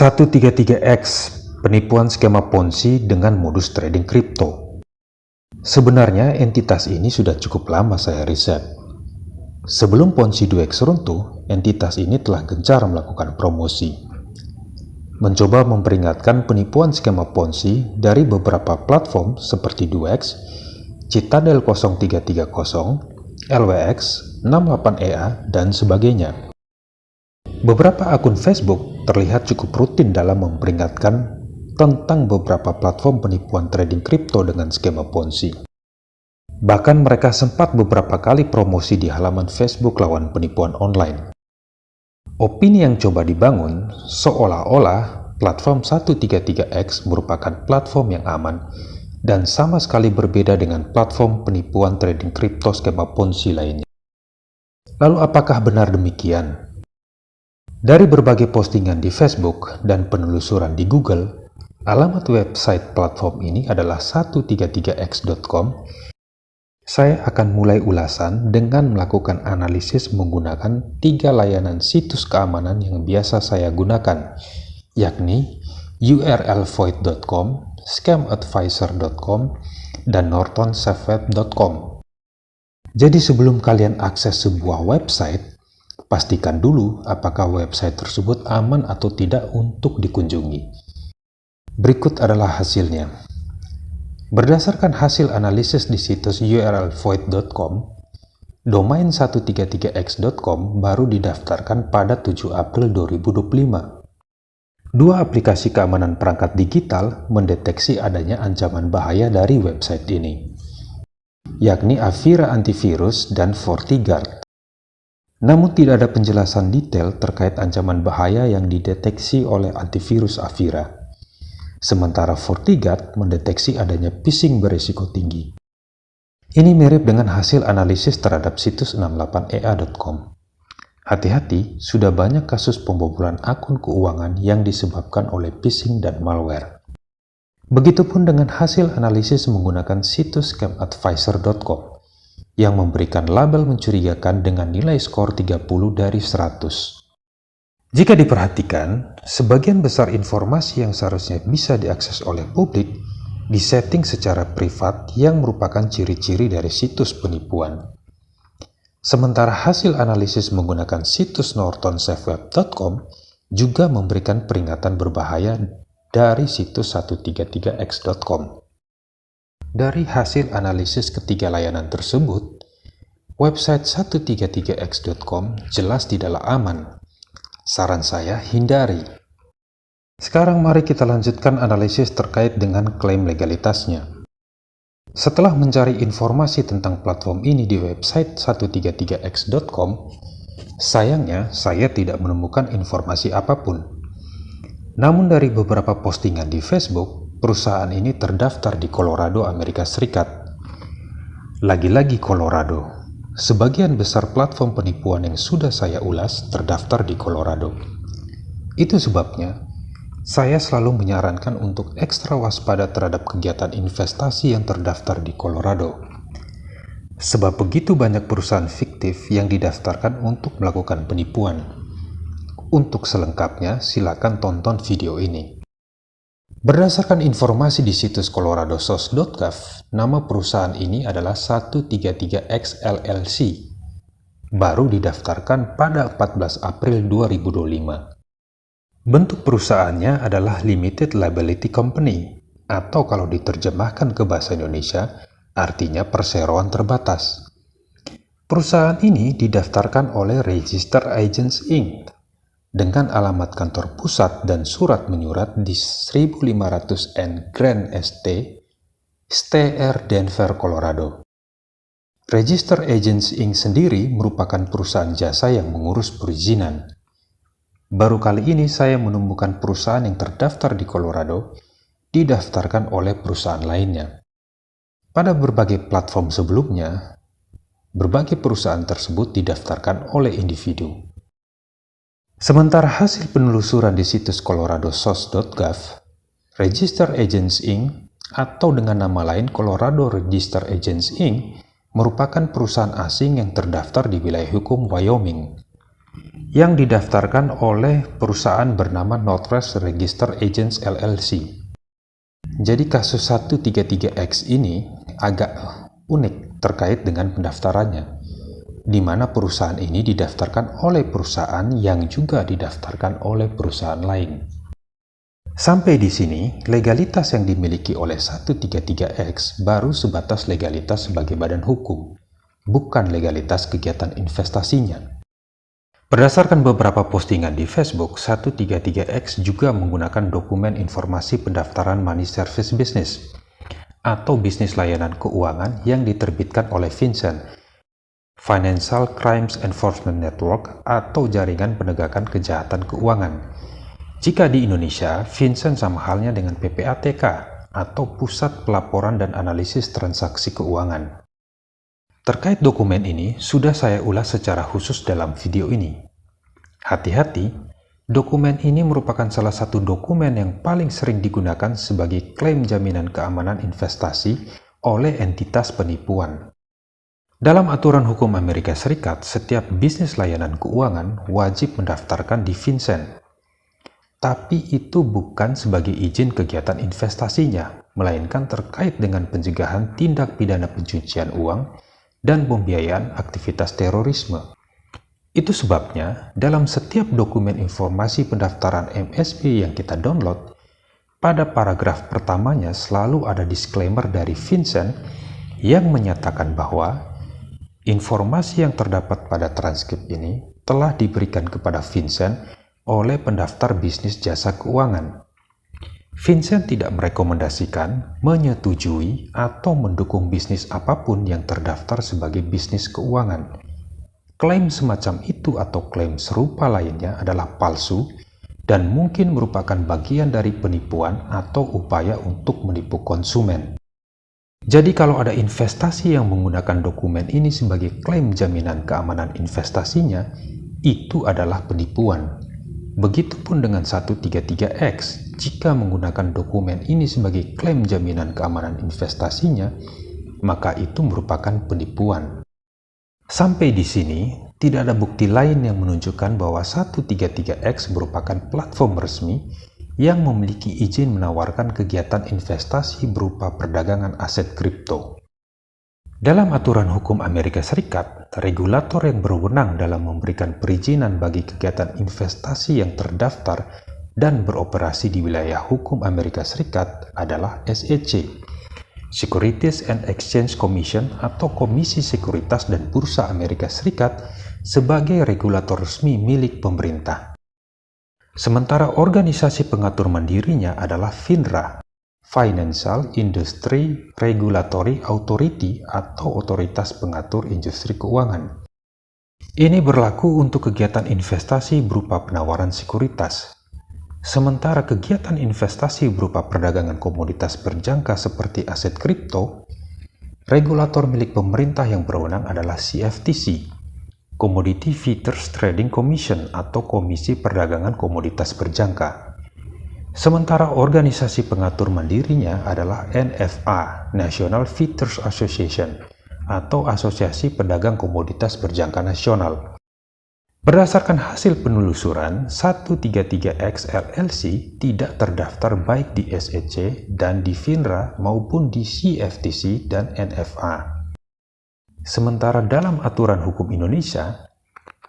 133X, penipuan skema Ponzi dengan modus trading kripto. Sebenarnya entitas ini sudah cukup lama saya riset. Sebelum Ponzi 2X runtuh, entitas ini telah gencar melakukan promosi. Mencoba memperingatkan penipuan skema Ponzi dari beberapa platform seperti 2X, Citadel 0330, LWX, 68EA, dan sebagainya. Beberapa akun Facebook terlihat cukup rutin dalam memperingatkan tentang beberapa platform penipuan trading kripto dengan skema Ponzi. Bahkan mereka sempat beberapa kali promosi di halaman Facebook lawan penipuan online. Opini yang coba dibangun seolah-olah platform 133X merupakan platform yang aman dan sama sekali berbeda dengan platform penipuan trading kripto skema Ponzi lainnya. Lalu apakah benar demikian? Dari berbagai postingan di Facebook dan penelusuran di Google, alamat website platform ini adalah 133x.com. Saya akan mulai ulasan dengan melakukan analisis menggunakan 3 layanan situs keamanan yang biasa saya gunakan, yakni urlvoid.com, scamadvisor.com, dan nortonsafeweb.com. Jadi sebelum kalian akses sebuah website, pastikan dulu apakah website tersebut aman atau tidak untuk dikunjungi. Berikut adalah hasilnya. Berdasarkan hasil analisis di situs urlvoid.com, domain 133x.com baru didaftarkan pada 7 April 2025. Dua aplikasi keamanan perangkat digital mendeteksi adanya ancaman bahaya dari website ini, yakni Avira Antivirus dan FortiGuard. Namun tidak ada penjelasan detail terkait ancaman bahaya yang dideteksi oleh antivirus Avira. Sementara FortiGuard mendeteksi adanya phishing berisiko tinggi. Ini mirip dengan hasil analisis terhadap situs 68ea.com. Hati-hati, sudah banyak kasus pembobolan akun keuangan yang disebabkan oleh phishing dan malware. Begitupun dengan hasil analisis menggunakan situs scamadvisor.com. yang memberikan label mencurigakan dengan nilai skor 30 dari 100. Jika diperhatikan, sebagian besar informasi yang seharusnya bisa diakses oleh publik disetting secara privat yang merupakan ciri-ciri dari situs penipuan. Sementara hasil analisis menggunakan situs nortonsafeweb.com juga memberikan peringatan berbahaya dari situs 133x.com. Dari hasil analisis ketiga layanan tersebut, website 133x.com jelas tidaklah aman. Saran saya, hindari. Sekarang mari kita lanjutkan analisis terkait dengan klaim legalitasnya. Setelah mencari informasi tentang platform ini di website 133x.com, sayangnya saya tidak menemukan informasi apapun. Namun dari beberapa postingan di Facebook, perusahaan ini terdaftar di Colorado, Amerika Serikat. Lagi-lagi Colorado. Sebagian besar platform penipuan yang sudah saya ulas terdaftar di Colorado. Itu sebabnya, saya selalu menyarankan untuk ekstra waspada terhadap kegiatan investasi yang terdaftar di Colorado. Sebab begitu banyak perusahaan fiktif yang didaftarkan untuk melakukan penipuan. Untuk selengkapnya, silakan tonton video ini. Berdasarkan informasi di situs coloradosource.gov, nama perusahaan ini adalah 133X LLC. Baru didaftarkan pada 14 April 2025. Bentuk perusahaannya adalah Limited Liability Company, atau kalau diterjemahkan ke bahasa Indonesia, artinya perseroan terbatas. Perusahaan ini didaftarkan oleh Register Agents Inc. dengan alamat kantor pusat dan surat menyurat di 1500 N Grand St. Stair, Denver, Colorado. Register Agents Inc. sendiri merupakan perusahaan jasa yang mengurus perizinan. Baru kali ini saya menemukan perusahaan yang terdaftar di Colorado didaftarkan oleh perusahaan lainnya. Pada berbagai platform sebelumnya, berbagai perusahaan tersebut didaftarkan oleh individu. Sementara hasil penelusuran di situs coloradosource.gov, Register Agents Inc. atau dengan nama lain Colorado Register Agents Inc. merupakan perusahaan asing yang terdaftar di wilayah hukum Wyoming. yang didaftarkan oleh perusahaan bernama Northwest Register Agents LLC. Jadi kasus 133X ini agak unik terkait dengan pendaftarannya, di mana perusahaan ini didaftarkan oleh perusahaan yang juga didaftarkan oleh perusahaan lain. Sampai di sini, legalitas yang dimiliki oleh 133X baru sebatas legalitas sebagai badan hukum, bukan legalitas kegiatan investasinya. Berdasarkan beberapa postingan di Facebook, 133X juga menggunakan dokumen informasi pendaftaran Money Service Business atau bisnis layanan keuangan yang diterbitkan oleh FinCEN, Financial Crimes Enforcement Network atau Jaringan Penegakan Kejahatan Keuangan. Jika di Indonesia, FinCEN sama halnya dengan PPATK atau Pusat Pelaporan dan Analisis Transaksi Keuangan. Terkait dokumen ini, sudah saya ulas secara khusus dalam video ini. Hati-hati, dokumen ini merupakan salah satu dokumen yang paling sering digunakan sebagai klaim jaminan keamanan investasi oleh entitas penipuan. Dalam aturan hukum Amerika Serikat, setiap bisnis layanan keuangan wajib mendaftarkan di FinCEN. Tapi itu bukan sebagai izin kegiatan investasinya, melainkan terkait dengan pencegahan tindak pidana pencucian uang dan pembiayaan aktivitas terorisme. Itu sebabnya, dalam setiap dokumen informasi pendaftaran MSB yang kita download, pada paragraf pertamanya selalu ada disclaimer dari FinCEN yang menyatakan bahwa informasi yang terdapat pada transkrip ini telah diberikan kepada FinCEN oleh pendaftar bisnis jasa keuangan. FinCEN tidak merekomendasikan, menyetujui, atau mendukung bisnis apapun yang terdaftar sebagai bisnis keuangan. Klaim semacam itu atau klaim serupa lainnya adalah palsu dan mungkin merupakan bagian dari penipuan atau upaya untuk menipu konsumen. Jadi kalau ada investasi yang menggunakan dokumen ini sebagai klaim jaminan keamanan investasinya, itu adalah penipuan. Begitupun dengan 133X, jika menggunakan dokumen ini sebagai klaim jaminan keamanan investasinya, maka itu merupakan penipuan. Sampai di sini, tidak ada bukti lain yang menunjukkan bahwa 133X merupakan platform resmi yang memiliki izin menawarkan kegiatan investasi berupa perdagangan aset kripto. Dalam aturan hukum Amerika Serikat, regulator yang berwenang dalam memberikan perizinan bagi kegiatan investasi yang terdaftar dan beroperasi di wilayah hukum Amerika Serikat adalah SEC, Securities and Exchange Commission atau Komisi Sekuritas dan Bursa Amerika Serikat sebagai regulator resmi milik pemerintah. Sementara organisasi pengatur mandirinya adalah FINRA, Financial Industry Regulatory Authority atau Otoritas Pengatur Industri Keuangan. Ini berlaku untuk kegiatan investasi berupa penawaran sekuritas. Sementara kegiatan investasi berupa perdagangan komoditas berjangka seperti aset kripto, regulator milik pemerintah yang berwenang adalah CFTC, Commodity Futures Trading Commission atau Komisi Perdagangan Komoditas Berjangka. Sementara organisasi pengatur mandirinya adalah NFA, National Futures Association atau Asosiasi Pedagang Komoditas Berjangka Nasional. Berdasarkan hasil penelusuran, 133X LLC tidak terdaftar baik di SEC dan di FINRA maupun di CFTC dan NFA. Sementara dalam aturan hukum Indonesia,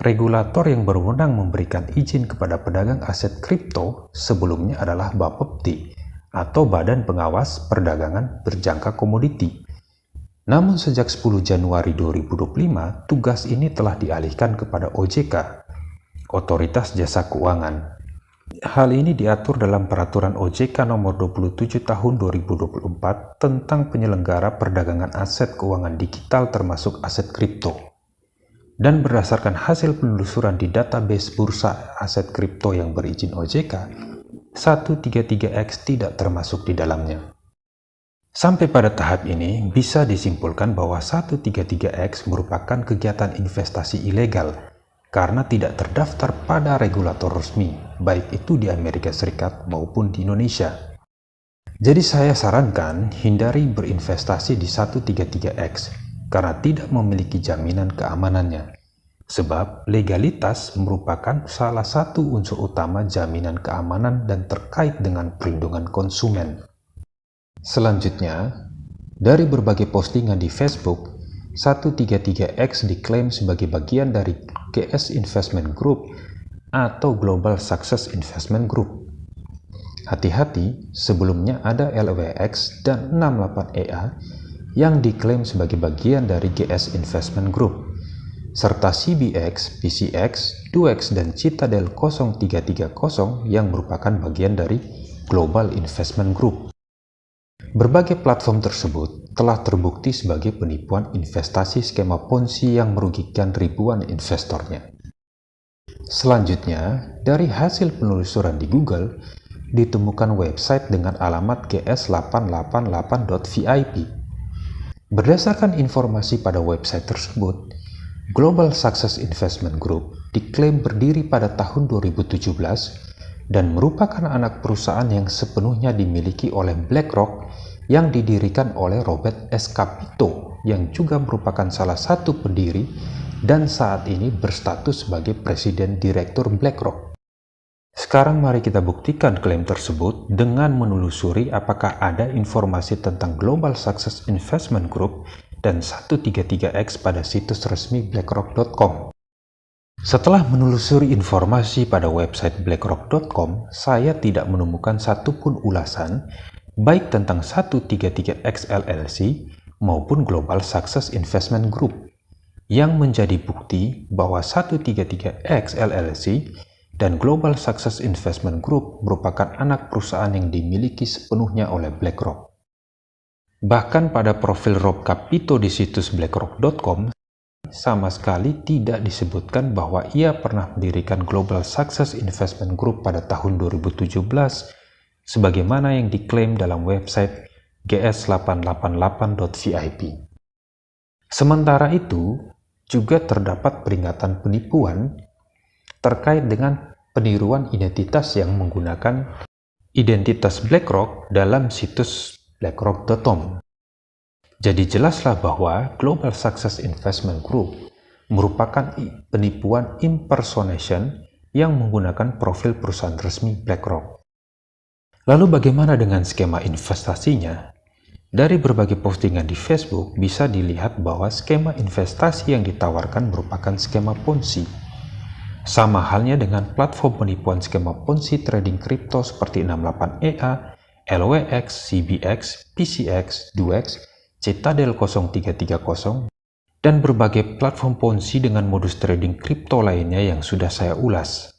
regulator yang berwenang memberikan izin kepada pedagang aset kripto sebelumnya adalah Bapepti atau Badan Pengawas Perdagangan Berjangka Komoditi. Namun sejak 10 Januari 2025, tugas ini telah dialihkan kepada OJK, Otoritas Jasa Keuangan. Hal ini diatur dalam Peraturan OJK Nomor 27 Tahun 2024 tentang penyelenggara perdagangan aset keuangan digital termasuk aset kripto. Dan berdasarkan hasil penelusuran di database bursa aset kripto yang berizin OJK, 133X tidak termasuk di dalamnya. Sampai pada tahap ini, bisa disimpulkan bahwa 133X merupakan kegiatan investasi ilegal karena tidak terdaftar pada regulator resmi, baik itu di Amerika Serikat maupun di Indonesia. Jadi saya sarankan hindari berinvestasi di 133X karena tidak memiliki jaminan keamanannya. sebab legalitas merupakan salah satu unsur utama jaminan keamanan dan terkait dengan perlindungan konsumen. Selanjutnya, dari berbagai postingan di Facebook, 133X diklaim sebagai bagian dari GS Investment Group atau Global Success Investment Group. Hati-hati, sebelumnya ada LWX dan 68EA yang diklaim sebagai bagian dari GS Investment Group, serta CBX, PCX, DUX, dan Citadel 0330 yang merupakan bagian dari Global Investment Group. Berbagai platform tersebut telah terbukti sebagai penipuan investasi skema Ponzi yang merugikan ribuan investornya. Selanjutnya, dari hasil penelusuran di Google, ditemukan website dengan alamat gs888.vip. Berdasarkan informasi pada website tersebut, Global Success Investment Group diklaim berdiri pada tahun 2017 dan merupakan anak perusahaan yang sepenuhnya dimiliki oleh BlackRock yang didirikan oleh Robert S. Kapito yang juga merupakan salah satu pendiri dan saat ini berstatus sebagai Presiden Direktur BlackRock. Sekarang mari kita buktikan klaim tersebut dengan menelusuri apakah ada informasi tentang Global Success Investment Group dan 133X pada situs resmi BlackRock.com. Setelah menelusuri informasi pada website BlackRock.com, saya tidak menemukan satupun ulasan baik tentang 133X LLC maupun Global Success Investment Group yang menjadi bukti bahwa 133X LLC dan Global Success Investment Group merupakan anak perusahaan yang dimiliki sepenuhnya oleh BlackRock. Bahkan pada profil Rob Kapito di situs BlackRock.com sama sekali tidak disebutkan bahwa ia pernah mendirikan Global Success Investment Group pada tahun 2017 sebagaimana yang diklaim dalam website gs888.vip. Sementara itu, juga terdapat peringatan penipuan terkait dengan peniruan identitas yang menggunakan identitas BlackRock dalam situs BlackRock.com. Jadi jelaslah bahwa Global Success Investment Group merupakan penipuan impersonation yang menggunakan profil perusahaan resmi BlackRock. Lalu bagaimana dengan skema investasinya? Dari berbagai postingan di Facebook bisa dilihat bahwa skema investasi yang ditawarkan merupakan skema Ponzi. Sama halnya dengan platform penipuan skema Ponzi trading kripto seperti 68EA, LWX, CBX, PCX, DUX, Citadel 0330, dan berbagai platform Ponzi dengan modus trading kripto lainnya yang sudah saya ulas.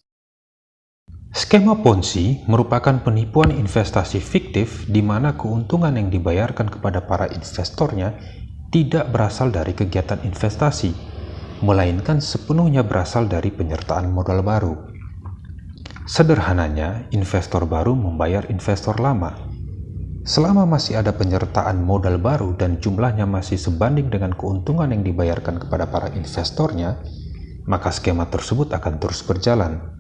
Skema Ponzi merupakan penipuan investasi fiktif di mana keuntungan yang dibayarkan kepada para investornya tidak berasal dari kegiatan investasi, melainkan sepenuhnya berasal dari penyertaan modal baru. Sederhananya, investor baru membayar investor lama. Selama masih ada penyertaan modal baru dan jumlahnya masih sebanding dengan keuntungan yang dibayarkan kepada para investornya, maka skema tersebut akan terus berjalan.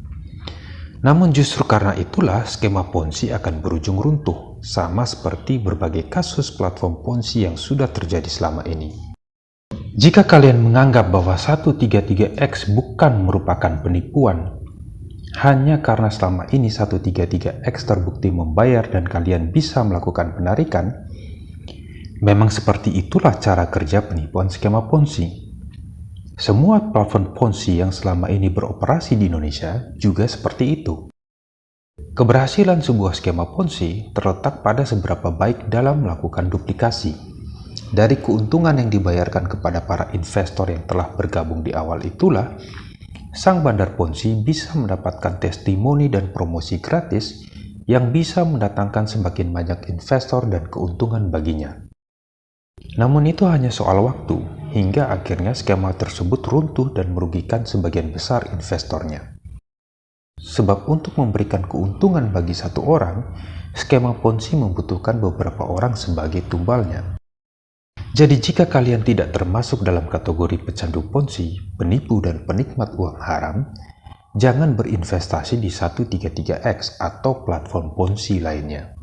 Namun justru karena itulah skema Ponzi akan berujung runtuh, sama seperti berbagai kasus platform Ponzi yang sudah terjadi selama ini. Jika kalian menganggap bahwa 133X bukan merupakan penipuan, hanya karena selama ini 133X terbukti membayar dan kalian bisa melakukan penarikan, memang seperti itulah cara kerja penipuan skema Ponzi. Semua platform Ponzi yang selama ini beroperasi di Indonesia juga seperti itu. Keberhasilan sebuah skema Ponzi terletak pada seberapa baik dalam melakukan duplikasi. Dari keuntungan yang dibayarkan kepada para investor yang telah bergabung di awal itulah, sang bandar Ponzi bisa mendapatkan testimoni dan promosi gratis yang bisa mendatangkan semakin banyak investor dan keuntungan baginya. Namun itu hanya soal waktu, hingga akhirnya skema tersebut runtuh dan merugikan sebagian besar investornya. Sebab untuk memberikan keuntungan bagi satu orang, skema Ponzi membutuhkan beberapa orang sebagai tumbalnya. Jadi jika kalian tidak termasuk dalam kategori pecandu Ponzi, penipu dan penikmat uang haram, jangan berinvestasi di 133X atau platform Ponzi lainnya.